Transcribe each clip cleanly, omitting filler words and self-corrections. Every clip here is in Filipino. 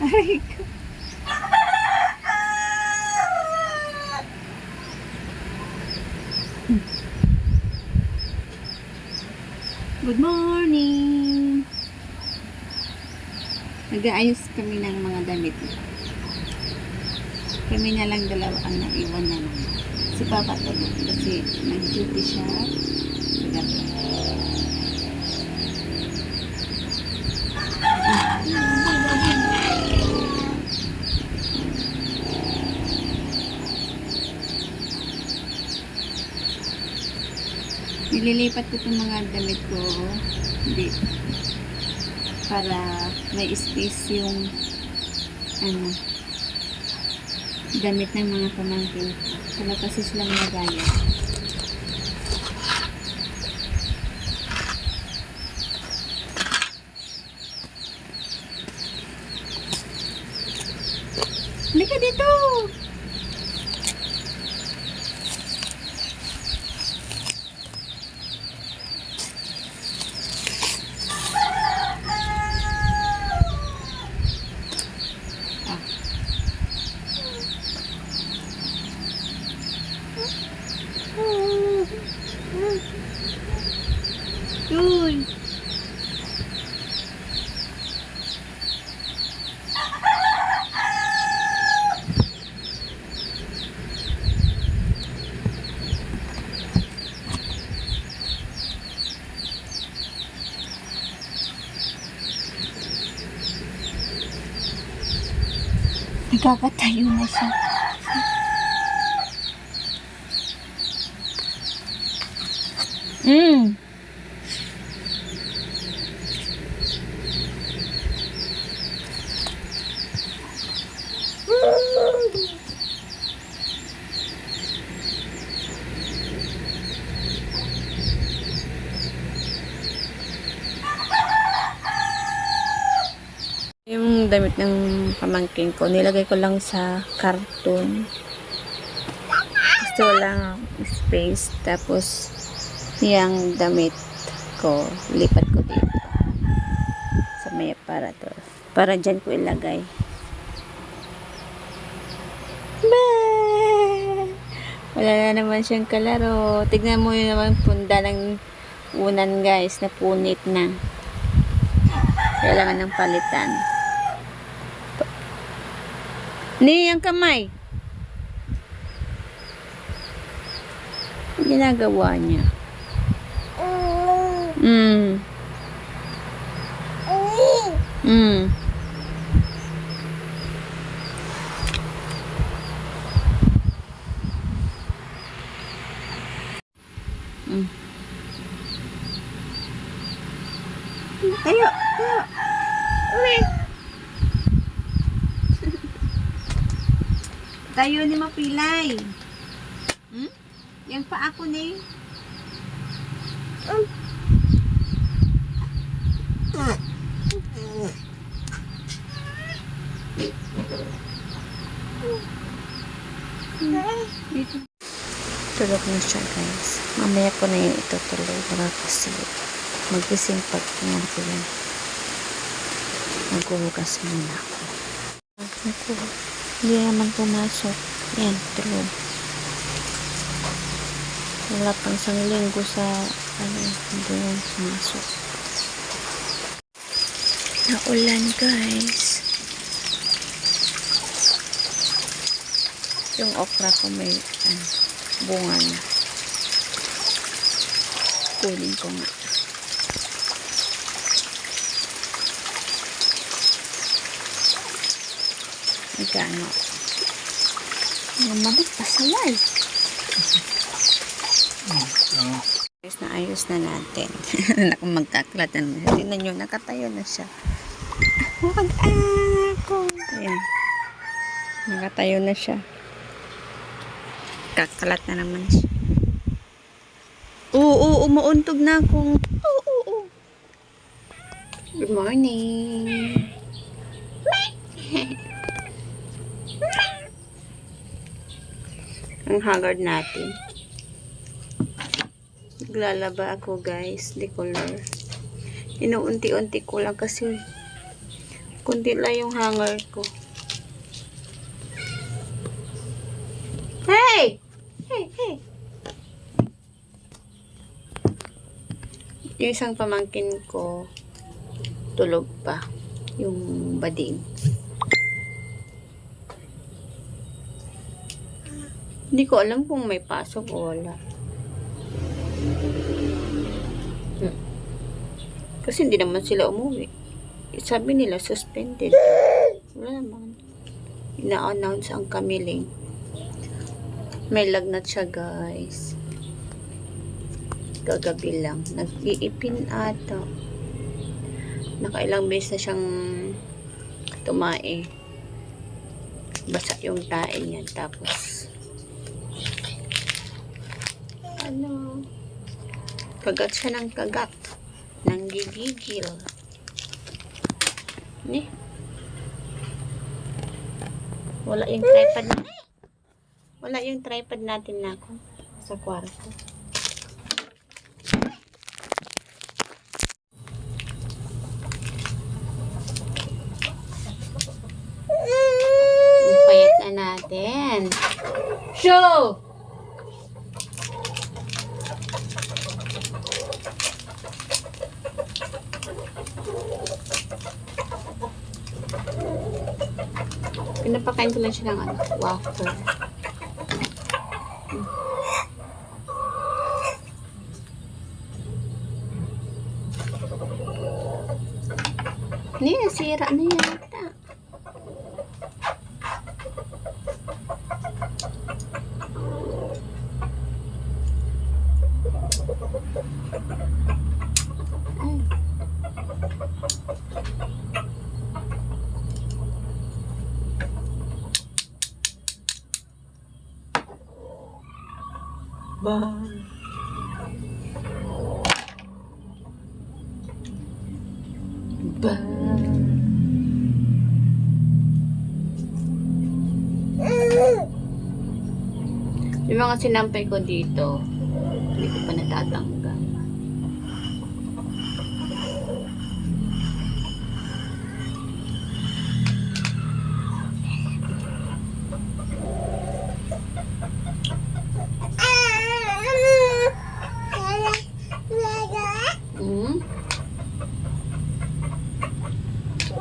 Aray ko. Good morning! Nag-aayos kami ng mga damit. Kami na lang dalawa ang naiwan na naman. Si Papa tulog kasi nag-duty siya sa gabi. Nililipat ko itong mga damit ko. Hindi. Para may space yung damit ng mga pamangkin ko. Wala kasi silang nagaya. Halika dito! Uy! Nagkakatayo na siya. Yung damit ng pamangkin ko, nilagay ko lang sa karton. Gusto lang space. Tapos, yung damit ko, lipat ko dito. Sa may aparato. Para dyan ko ilagay. Wala na naman siyang kalaro. Tignan mo yun naman punda ng unan guys, na punit na. Kailangan ng palitan. Ni ang kamay. Ang ginagawa niya. Tayo, tayo. Tayo ni mapilay. Yang pa ako ni. Tulog na siya guys. Mamaya ko na yun itutuloy. Baka kasi magising pag tingnan ko yan. Maghuhugas muna ako. Naku, hindi naman pumasok. Yan, tulog. Wala pang isang linggo sa hindi naman pumasok. Naulan guys. Yung okra ko may bunga na. Kunin ko nga. Magkano? Mamabit pasaway. Ayos na natin. Naku, magkaklat na naman. Tingnan nyo, nakatayo na siya. Huwag ako. Ayan. Nakatayo na siya. Kakalat na naman siya. Oo, umuuntog na akong. Oo. Good morning. Ang haggard natin. Naglalaba ako guys, the color. Inuunti-unti ko lang kasi Kundi lang yung hanger ko. Hey! Hey, hey! Yung isang pamangkin ko, tulog pa. Yung bading. Hindi ko alam kung may pasok o wala. Kasi hindi naman sila umuwi. Sabi nila, suspended. Wala naman. Ina-announce ang kamiling. May lagnat siya, guys. Kagabi lang. Nag-iipin ata. Nakailang beses na siyang tumae. Basa yung tae niya. Tapos, kagat siya ng kagat. Nanggigigil. Wala yung tripod natin. Wala yung tripod natin na ako sa kwarto. Payat na natin. Show! Pinapakain ko lang siya ng wafer. Nasira na yata. Yung mga sinampay ko dito, hindi ko pa natatanggal.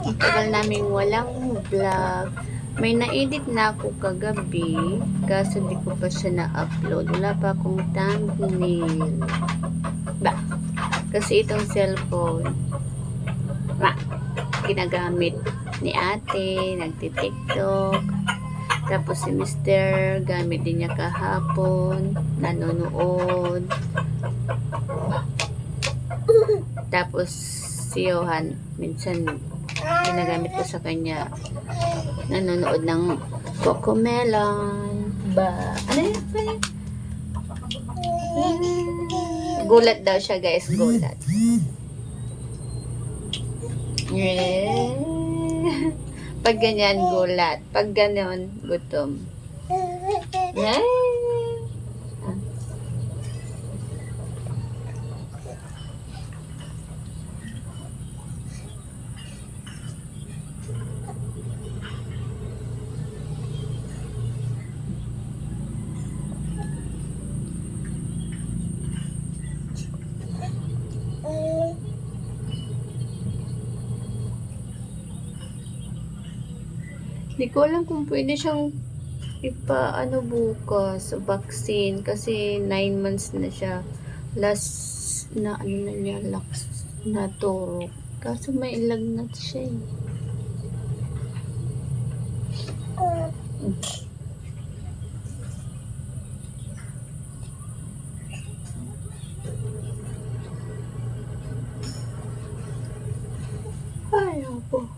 Ang tagal naming walang vlog. May na-edit na ako kagabi, kaso di ko pa siya na-upload. Wala pa akong thumbnail. Kasi itong cellphone, ginagamit ni ate, nagti-tiktok. Tapos si Mr. gamit din niya kahapon, nanonood. Tapos si Johan, minsan ginagamit ko sa kanya, nanonood ng Cocomelon. Ano yun? Gulat daw siya, guys. Gulat. Pag ganyan, gulat. Pag ganon, gutom. Hindi ko alam kung pwede siyang ipa bukas sa vaccine kasi 9 months na siya. Last na na niya, na turok. Kaso may lagnat siya eh. Ay, po.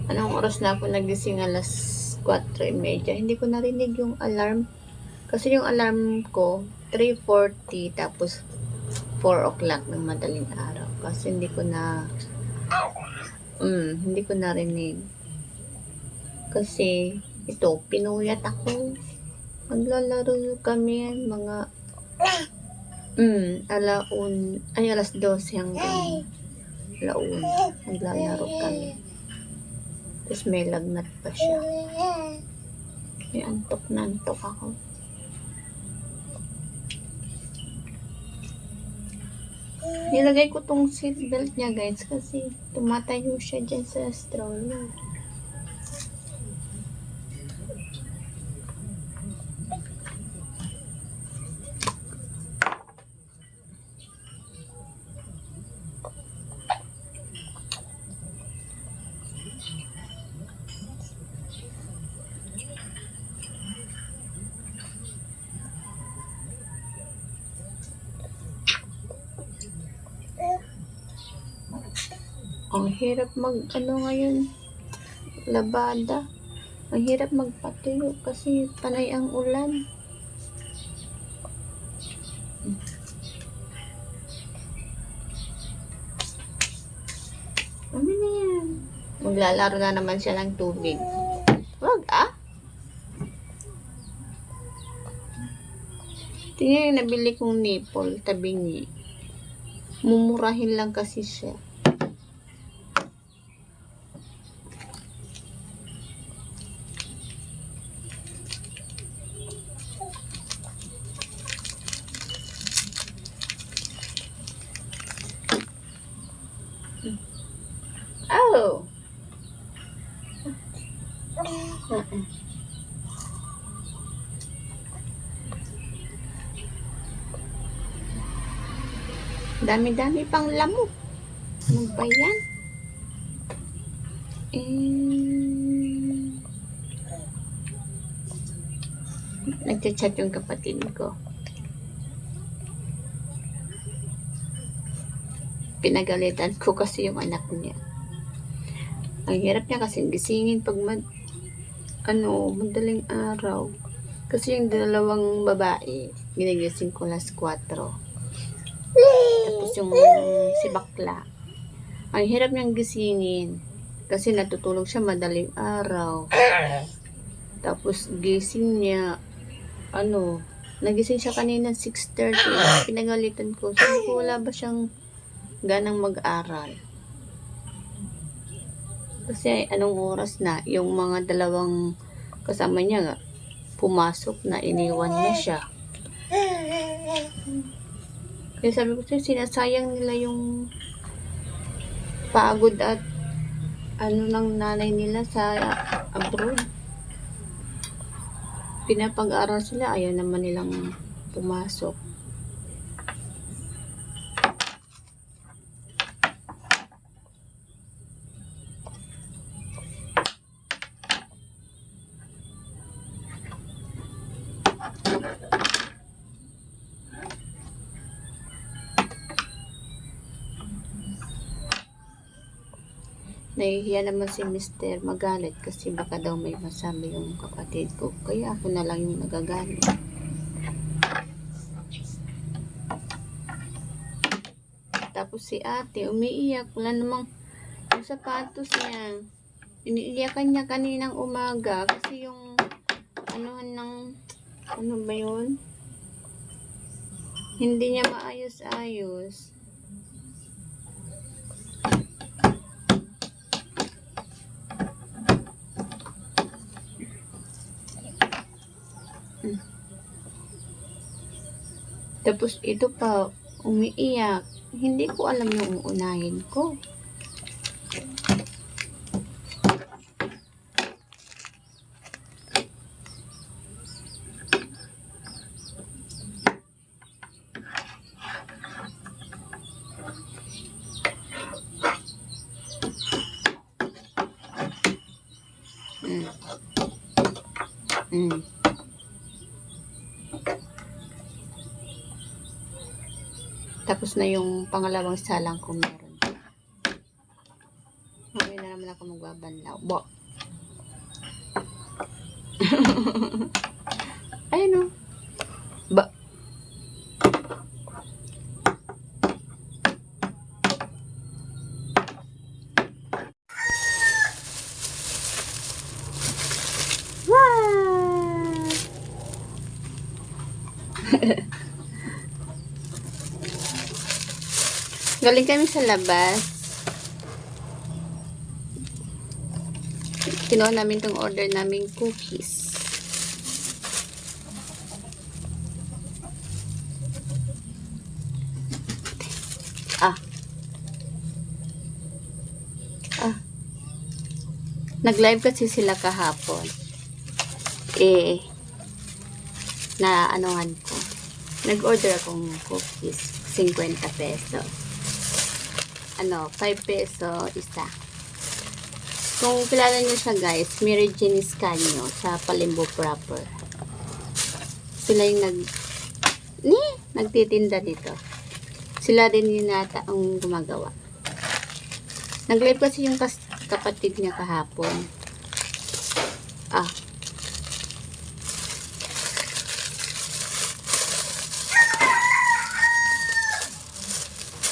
Anong oras na ako nagising? Alas 4:30. Hindi ko narinig yung alarm. Kasi yung alarm ko, 3:40, tapos 4 o'clock ng madaling araw. Kasi hindi ko narinig. Kasi, ito, pinuyat ako. Maglalaro kami mga, alas 12 hanggang alaun. Maglalaro kami. Tapos may lagnat pa siya. May antok na antok ako. Nilagay ko tong seatbelt niya, guys, kasi tumatayo siya dyan sa stroller. Ang hirap ngayon, labada. Ang hirap magpatuyo kasi panay ang ulan. Ano na yan? Maglalaro na naman siya ng tubig. Wag Tingnan yung nabili kong nipple, tabingi. Mumurahin lang kasi siya. Oh! Dami-dami pang lamok. Ano ba yan? Nagchat-chat yung kapatid ko. Pinagalitan ko kasi yung anak niya. Ang hirap niya kasi gisingin pag madaling araw. Kasi yung dalawang babae, ginigising ko alas 4. Tapos yung si bakla, ang hirap niyang gisingin. Kasi natutulog siya madaling araw. Tapos gising niya, nagising siya kanina 6:30. Pinagalitan ko. Sabi ko, wala ba siyang ganang mag-aral? Kasi anong oras na, yung mga dalawang kasama niya pumasok na, iniwan na siya. Kaya sabi ko, sinasayang nila yung pagod at ng nanay nila sa abroad. Pinapag-aral sila, ayaw naman nilang pumasok. Nahihiya naman si Mr. magalit kasi baka daw may masabi yung kapatid ko. Kaya ako na lang yung nagagalit. Tapos si ate umiiyak. Wala namang yung sapatos niya. Iniiyakan niya kaninang umaga kasi yung ano ba yun? Hindi niya maayos-ayos. Tapos ito pa, umiiyak. Hindi ko alam yung uunahin ko. Tapos na yung pangalawang salang ko meron. Ngayon na naman ako magbabanlaw. Ayun o. Galing kami sa labas. Kinuha namin tong order naming cookies. Nag-live kasi sila kahapon. Na anuhan ko. Nag-order akong cookies. 50 peso. 5 peso isa. Kung kilala nyo siya guys, Mary Jane Iscanio sa Palimbo proper. Sila yung nagtitinda dito. Sila din yung nata ang gumagawa. Nag-live kasi yung kapatid niya kahapon.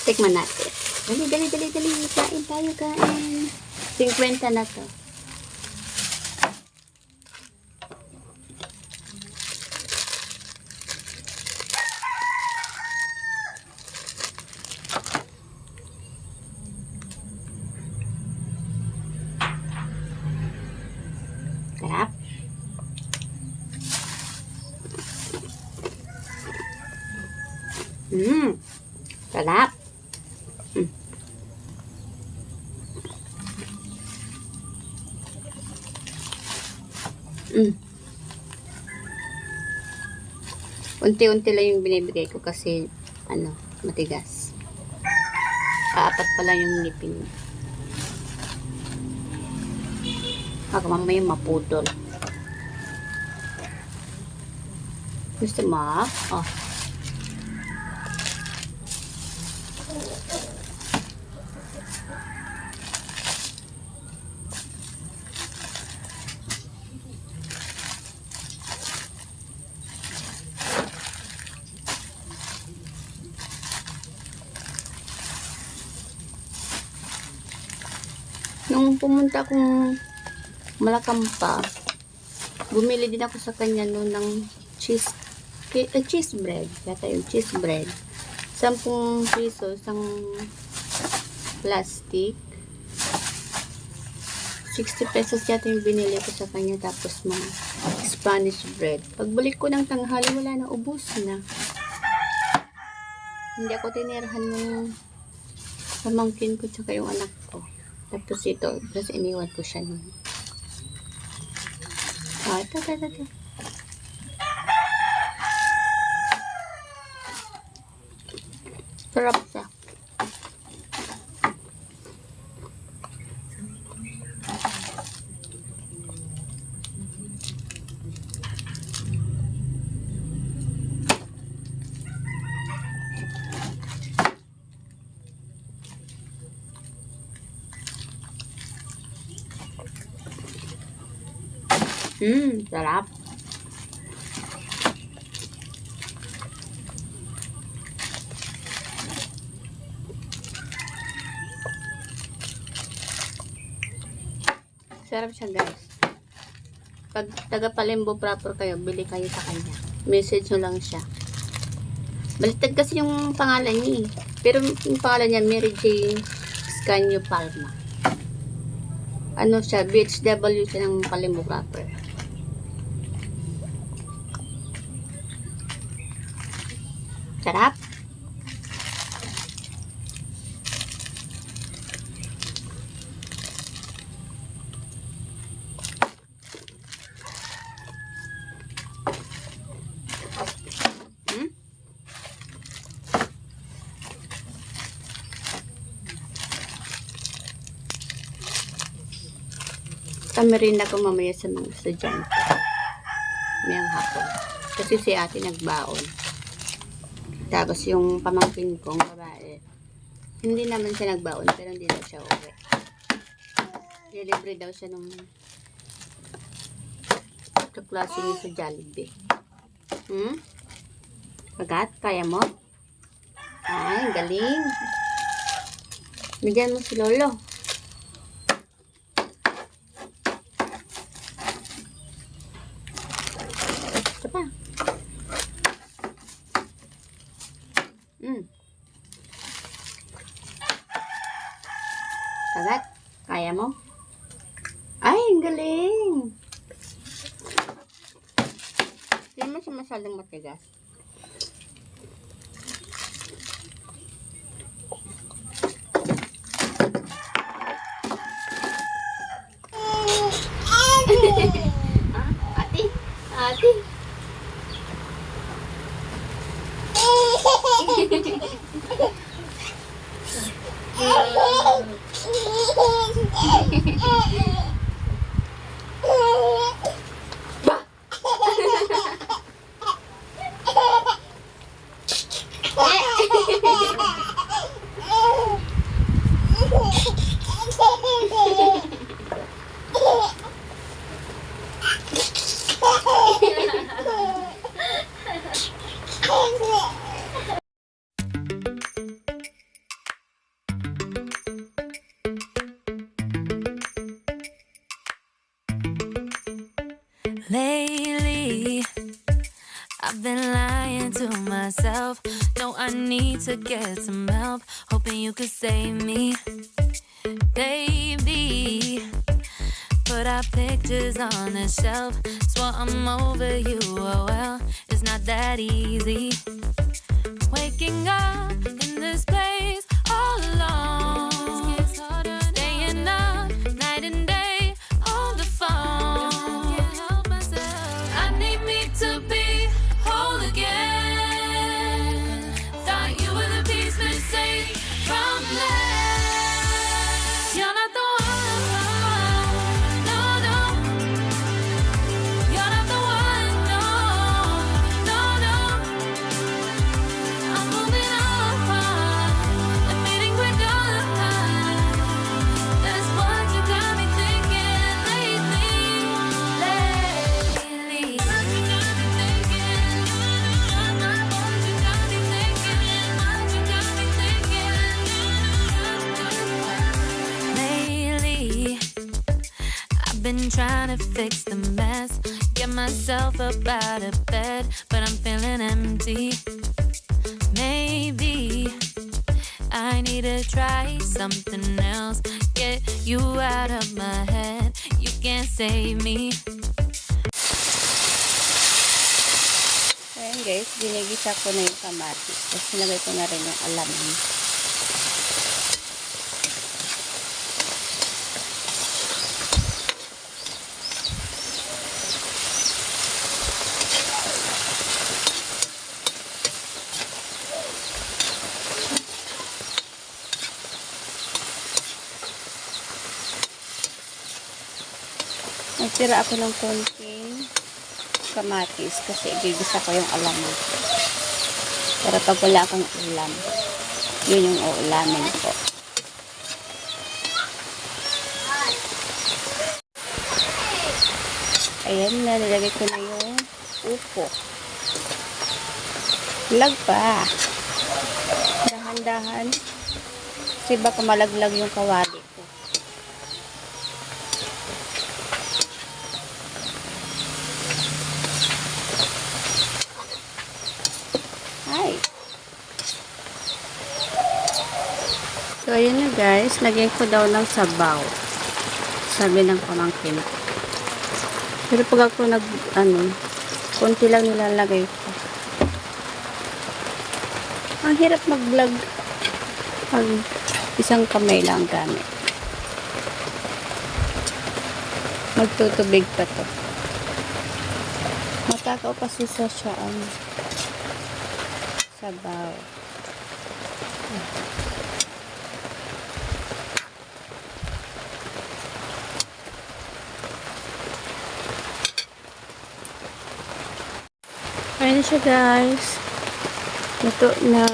Tikman natin. Dali. Kain tayo, kain. 50 na to. Sarap. Sarap. Unti-unti lang yung binibigay ko kasi matigas. Apat pa lang yung ngipin. Baka mamaya maputol. Gusto mo? Nung pumunta akong Malakampa, bumili din ako sa kanya noon ng cheese bread. Yata yung cheese bread. 10 piso, isang plastic. 60 pesos yata yung binili ko sa kanya. Tapos mga Spanish bread. Pagbalik ko ng tanghali, wala na, ubos na. Hindi ako tinirahan ng pamangkin ko tsaka yung anak ko. Tapos ito, tapos iniwan ko siya nun. Ito. Sarap siya. Sarap. Sarap siya guys. Pag taga Palimbo proper kayo, bili kayo sa kanya. Message nyo lang siya. Baliktad kasi yung pangalan niya. Pero yung pangalan niya, Mary Jane Iscanio Palma. Siya, BHW siya ng Palimbo proper. Sarap. Merienda ko mamaya sa mga estudyante. Mayang hapon. Kasi si ate nagbaon. Tapos yung pamangkin kong babae, hindi naman siya nagbaon, pero hindi daw siya uwi. Libre daw siya nung kaklase niya sa Jollibee. Pagat? Kaya mo? Ay, galing. Bigyan mo si Lolo. siya masyadong matigas. Ate, ate. Lately, I've been lying to myself. No, I need to get some help. Hoping you could save me, baby. Put our pictures on the shelf. Swore I'm over you. Oh well, it's not that easy. Waking up in this place all alone. Staying up night and day on the phone. Can't help myself. I need me to be whole again. Thought you were the piece missing from last. You're not the one. No, no. You're not the one. No, no, no. I'm moving on, admitting we're done. That's what you got me thinking lately. What you got me thinking? What you got me thinking? What you got me thinking? Lately, I've been trying to fix the mess, get myself up out of bed, but I'm feeling empty. Maybe I need to try something else. Get you out of my head. You can't save me. Ayan guys, ginigisa ko na yung kamatis. Tapos nilagay ko na rin yung alamin. Nagtira ako ng konting kamatis kasi igigisa ko yung alamin ko. Pero pag wala kang ulam, yun yung uulamin ko. Ayan, nalagay ko na yung upo. Lag pa. Dahan-dahan. Kasi baka malaglag yung kawali ko. Ay. So, ayan na guys. Lagyan ko daw ng sabaw. Sabi ng pamangkin ko. Pero pag ako konti lang nilalagay ko. Ang hirap mag-vlog pag isang kamay lang gamit. Magtutubig pa to. Matakaw kasi sa siyaan. Sabaw. Ayan na siya guys. Luto na.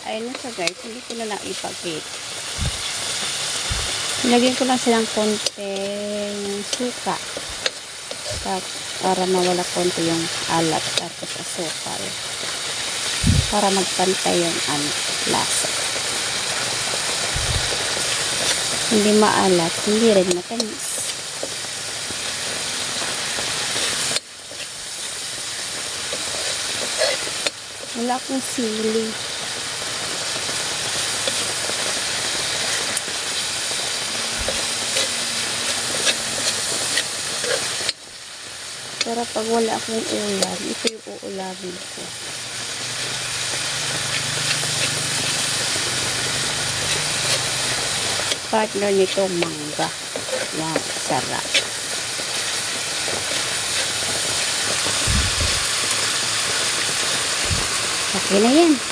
Ayan na siya guys. Hindi ko na lang ipagkit. Lagyan ko lang silang konting suka. Para mawala konti yung alat. Tapos asukal. Para magpantay yung lasa. Hindi maalat. Hindi rin matamis. Wala akong sili. Pero pag wala akong ulam, ito yung uulamin ko. Partner nito, mangga. Wow, sarap. Okay na yan.